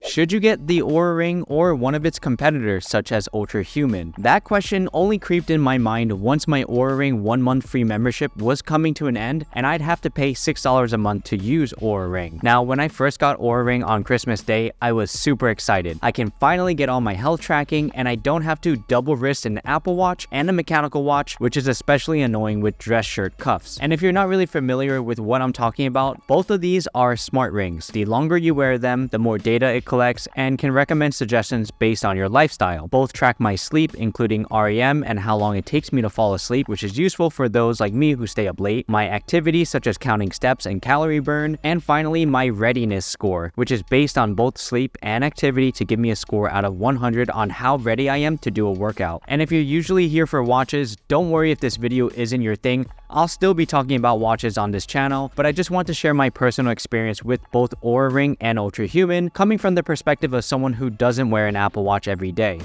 Should you get the Oura Ring or one of its competitors such as Ultrahuman? That question only creeped in my mind once my Oura Ring 1-month free membership was coming to an end and I'd have to pay $6 a month to use Oura Ring. Now, when I first got Oura Ring on Christmas Day, I was super excited. I can finally get all my health tracking and I don't have to double wrist an Apple Watch and a mechanical watch, which is especially annoying with dress shirt cuffs. And if you're not really familiar with what I'm talking about, both of these are smart rings. The longer you wear them, the more data it collects and can recommend suggestions based on your lifestyle. Both track my sleep, including REM and how long it takes me to fall asleep, which is useful for those like me who stay up late, my activities such as counting steps and calorie burn, and finally my readiness score, which is based on both sleep and activity to give me a score out of 100 on how ready I am to do a workout. And if you're usually here for watches, don't worry if this video isn't your thing. I'll still be talking about watches on this channel, but I just want to share my personal experience with both Oura Ring and Ultrahuman, coming from the perspective of someone who doesn't wear an Apple Watch every day.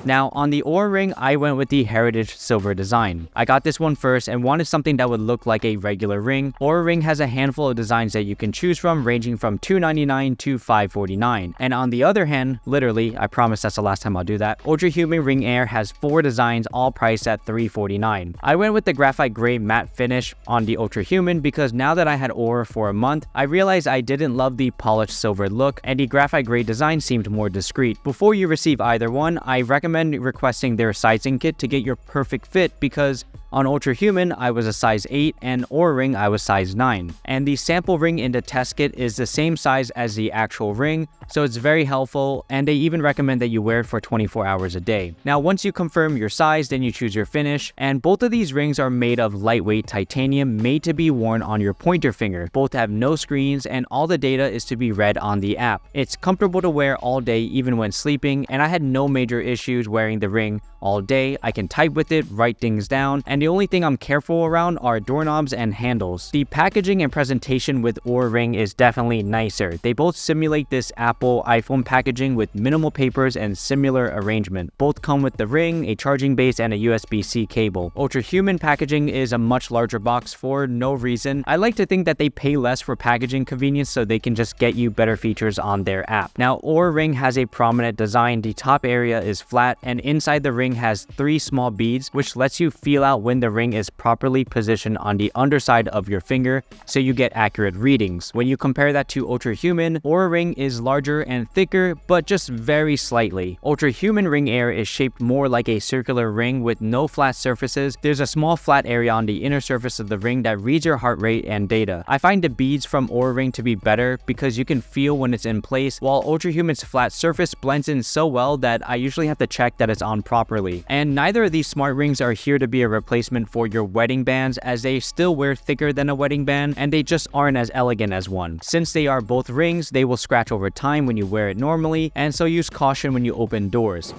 Now, on the Oura Ring, I went with the Heritage Silver design. I got this one first and wanted something that would look like a regular ring. Oura Ring has a handful of designs that you can choose from, ranging from $299 to $549. And on the other hand, literally, I promise that's the last time I'll do that, Ultrahuman Ring Air has 4 designs, all priced at $349. I went with the graphite gray matte finish on the Ultrahuman because now that I had Oura for a month, I realized I didn't love the polished silver look and the graphite gray design seemed more discreet. Before you receive either one, I recommend requesting their sizing kit to get your perfect fit because on Ultrahuman, I was a size 8 and Oura Ring, I was size 9. And the sample ring in the test kit is the same size as the actual ring, so it's very helpful, and they even recommend that you wear it for 24 hours a day. Now, once you confirm your size, then you choose your finish, and both of these rings are made of lightweight titanium made to be worn on your pointer finger. Both have no screens, and all the data is to be read on the app. It's comfortable to wear all day, even when sleeping, and I had no major issues wearing the ring all day. I can type with it, write things down, and the only thing I'm careful around are doorknobs and handles. The packaging and presentation with Oura Ring is definitely nicer. They both simulate this Apple iPhone packaging with minimal papers and similar arrangement. Both come with the ring, a charging base, and a USB-C cable. Ultrahuman packaging is a much larger box for no reason. I like to think that they pay less for packaging convenience so they can just get you better features on their app. Now, Oura Ring has a prominent design. The top area is flat, and inside the ring has 3 small beads, which lets you feel out when the ring is properly positioned on the underside of your finger so you get accurate readings. When you compare that to Ultrahuman, Oura Ring is larger and thicker, but just very slightly. Ultrahuman Ring Air is shaped more like a circular ring with no flat surfaces. There's a small flat area on the inner surface of the ring that reads your heart rate and data. I find the beads from Oura Ring to be better because you can feel when it's in place, while Ultrahuman's flat surface blends in so well that I usually have to check that it's on properly. And neither of these smart rings are here to be a replacement for your wedding bands, as they still wear thicker than a wedding band and they just aren't as elegant as one. Since they are both rings, they will scratch over time when you wear it normally, and so use caution when you open doors.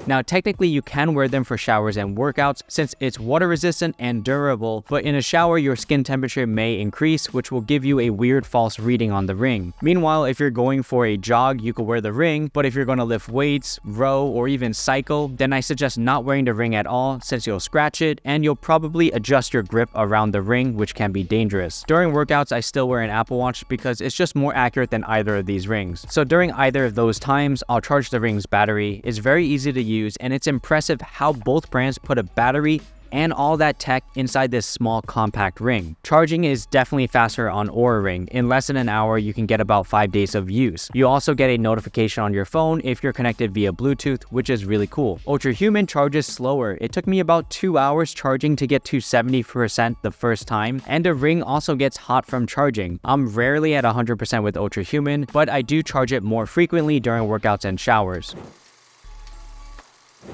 Now, technically, you can wear them for showers and workouts since it's water resistant and durable, but in a shower, your skin temperature may increase, which will give you a weird false reading on the ring. Meanwhile, if you're going for a jog, you could wear the ring, but if you're going to lift weights, row, or even cycle, then I suggest not wearing the ring at all since you'll scratch it and you'll probably adjust your grip around the ring, which can be dangerous. During workouts, I still wear an Apple Watch because it's just more accurate than either of these rings. So during either of those times, I'll charge the ring's battery. It's very easy to use, and it's impressive how both brands put a battery and all that tech inside this small compact ring. Charging is definitely faster on Oura Ring. In less than an hour, you can get about 5 days of use. You also get a notification on your phone if you're connected via Bluetooth, which is really cool. Ultrahuman charges slower. It took me about 2 hours charging to get to 70% the first time, and the ring also gets hot from charging. I'm rarely at 100% with Ultrahuman, but I do charge it more frequently during workouts and showers.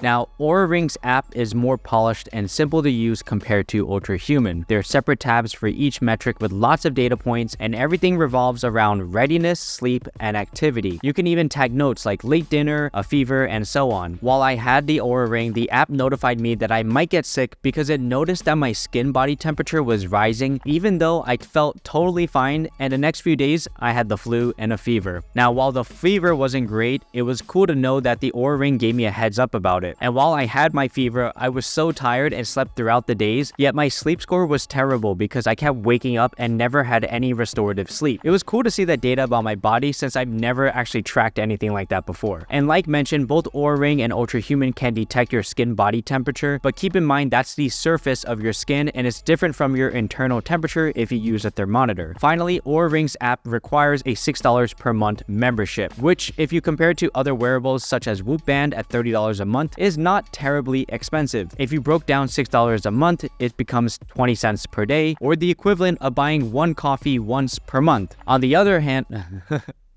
Now, Oura Ring's app is more polished and simple to use compared to Ultrahuman. There are separate tabs for each metric with lots of data points, and everything revolves around readiness, sleep, and activity. You can even tag notes like late dinner, a fever, and so on. While I had the Oura Ring, the app notified me that I might get sick because it noticed that my skin body temperature was rising, even though I felt totally fine, and the next few days, I had the flu and a fever. Now, while the fever wasn't great, it was cool to know that the Oura Ring gave me a heads up about about it. And while I had my fever, I was so tired and slept throughout the days, yet my sleep score was terrible because I kept waking up and never had any restorative sleep. It was cool to see that data about my body since I've never actually tracked anything like that before. And like mentioned, both Oura Ring and Ultrahuman can detect your skin body temperature, but keep in mind that's the surface of your skin and it's different from your internal temperature if you use a thermometer. Finally, Oura Ring's app requires a $6 per month membership, which if you compare to other wearables such as Whoop Band at $30 a month is not terribly expensive. If you broke down $6 a month, it becomes 20 cents per day, or the equivalent of buying one coffee once per month. On the other hand,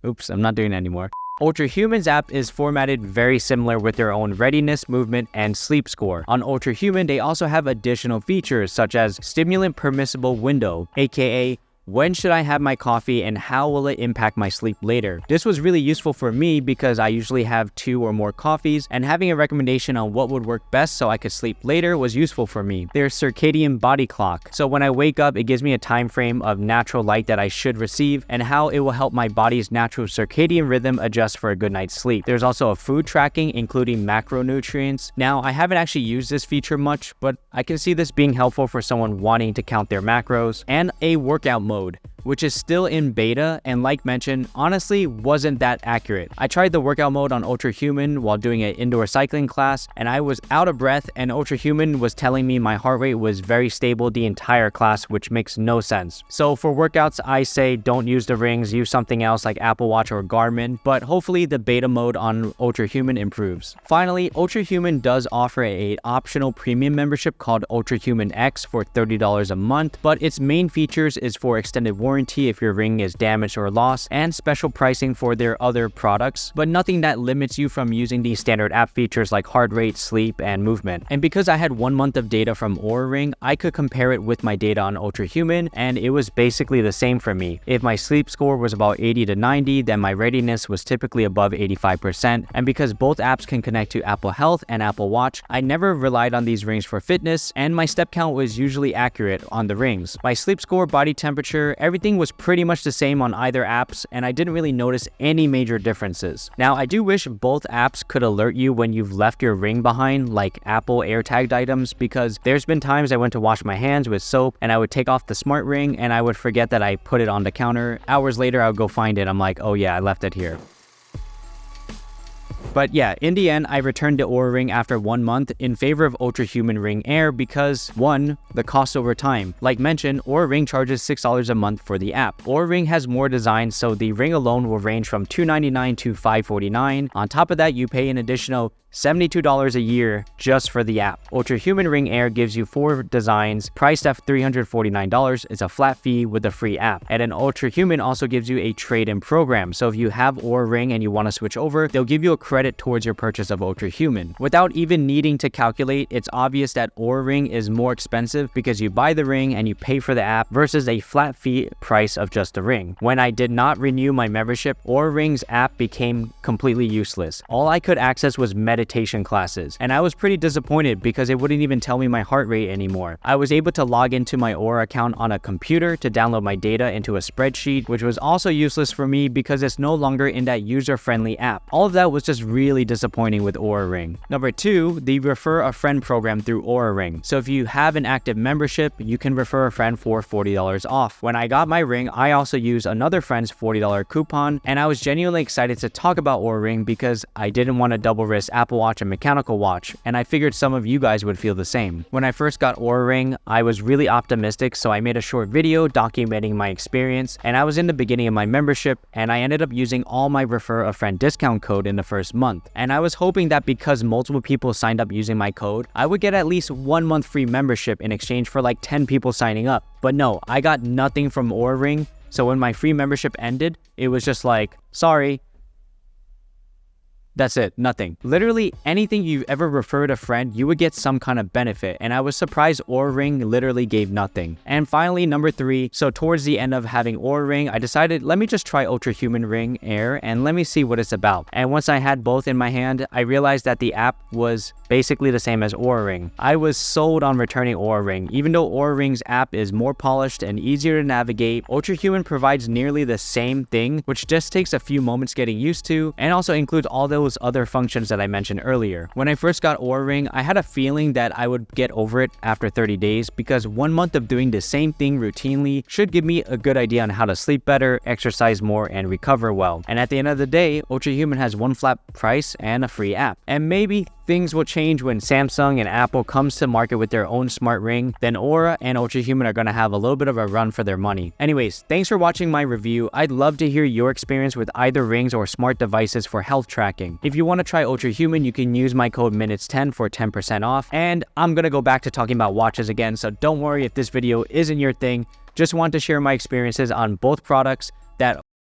oops, I'm not doing it anymore. Ultrahuman's app is formatted very similar with their own readiness, movement, and sleep score. On Ultrahuman, they also have additional features such as stimulant permissible window, aka when should I have my coffee and how will it impact my sleep later? This was really useful for me because I usually have 2 or more coffees, and having a recommendation on what would work best so I could sleep later was useful for me. There's circadian body clock, so when I wake up, it gives me a time frame of natural light that I should receive and how it will help my body's natural circadian rhythm adjust for a good night's sleep. There's also a food tracking, including macronutrients. Now, I haven't actually used this feature much, but I can see this being helpful for someone wanting to count their macros, and a workout mode, which is still in beta and like mentioned, honestly wasn't that accurate. I tried the workout mode on Ultrahuman while doing an indoor cycling class and I was out of breath, and Ultrahuman was telling me my heart rate was very stable the entire class, which makes no sense. So for workouts, I say don't use the rings, use something else like Apple Watch or Garmin, but hopefully the beta mode on Ultrahuman improves. Finally, Ultrahuman does offer an optional premium membership called Ultrahuman X for $30 a month, but its main features is for extended warranty if your ring is damaged or lost, and special pricing for their other products, but nothing that limits you from using these standard app features like heart rate, sleep, and movement. And because I had 1 month of data from Oura Ring, I could compare it with my data on Ultrahuman, and it was basically the same for me. If my sleep score was about 80 to 90, then my readiness was typically above 85%, and because both apps can connect to Apple Health and Apple Watch, I never relied on these rings for fitness, and my step count was usually accurate on the rings. My sleep score, body temperature, everything was pretty much the same on either apps, and I didn't really notice any major differences. Now, I do wish both apps could alert you when you've left your ring behind, like Apple AirTagged items, because there's been times I went to wash my hands with soap and I would take off the smart ring and I would forget that I put it on the counter. Hours later, I would go find it. I'm like, oh yeah, I left it here. But yeah, in the end, I returned to Oura Ring after 1 month in favor of Ultrahuman Ring Air because 1, the cost over time. Like mentioned, Oura Ring charges $6 a month for the app. Oura Ring has more designs, so the ring alone will range from $299 to $549. On top of that, you pay an additional $72 a year just for the app. Ultrahuman Ring Air gives you 4 designs, priced at $349. It's a flat fee with a free app. And then Ultrahuman also gives you a trade-in program. So if you have Oura Ring and you want to switch over, they'll give you a credit towards your purchase of Ultrahuman. Without even needing to calculate, it's obvious that Oura Ring is more expensive because you buy the ring and you pay for the app versus a flat fee price of just the ring. When I did not renew my membership, Oura Ring's app became completely useless. All I could access was meditation classes, and I was pretty disappointed because it wouldn't even tell me my heart rate anymore. I was able to log into my Oura account on a computer to download my data into a spreadsheet, which was also useless for me because it's no longer in that user-friendly app. All of that was just really disappointing with Oura Ring. Number 2, the Refer a Friend program through Oura Ring. So if you have an active membership, you can refer a friend for $40 off. When I got my ring, I also used another friend's $40 coupon, and I was genuinely excited to talk about Oura Ring because I didn't want to double risk Apple Watch and mechanical watch, and I figured some of you guys would feel the same. When I first got Oura Ring, I was really optimistic, so I made a short video documenting my experience, and I was in the beginning of my membership, and I ended up using all my Refer a Friend discount code in the first month. And I was hoping that because multiple people signed up using my code, I would get at least 1 month free membership in exchange for like 10 people signing up. But no, I got nothing from Oura Ring, so when my free membership ended, it was just like, sorry. That's it, nothing. Literally anything you've ever referred a friend, you would get some kind of benefit, and I was surprised Oura Ring literally gave nothing. And finally, number 3, so towards the end of having Oura Ring, I decided let me just try Ultrahuman Ring Air and let me see what it's about. And once I had both in my hand, I realized that the app was basically the same as Oura Ring. I was sold on returning Oura Ring. Even though Oura Ring's app is more polished and easier to navigate, Ultrahuman provides nearly the same thing, which just takes a few moments getting used to, and also includes all those other functions that I mentioned earlier. When I first got Oura Ring, I had a feeling that I would get over it after 30 days because 1 month of doing the same thing routinely should give me a good idea on how to sleep better, exercise more, and recover well. And at the end of the day, Ultrahuman has one flat price and a free app. And maybe things will change when Samsung and Apple comes to market with their own smart ring, then Oura and Ultrahuman are going to have a little bit of a run for their money. Anyways, thanks for watching my review. I'd love to hear your experience with either rings or smart devices for health tracking. If you want to try Ultrahuman, you can use my code MINUTES10 for 10% off. And I'm going to go back to talking about watches again, so don't worry if this video isn't your thing. Just want to share my experiences on both products that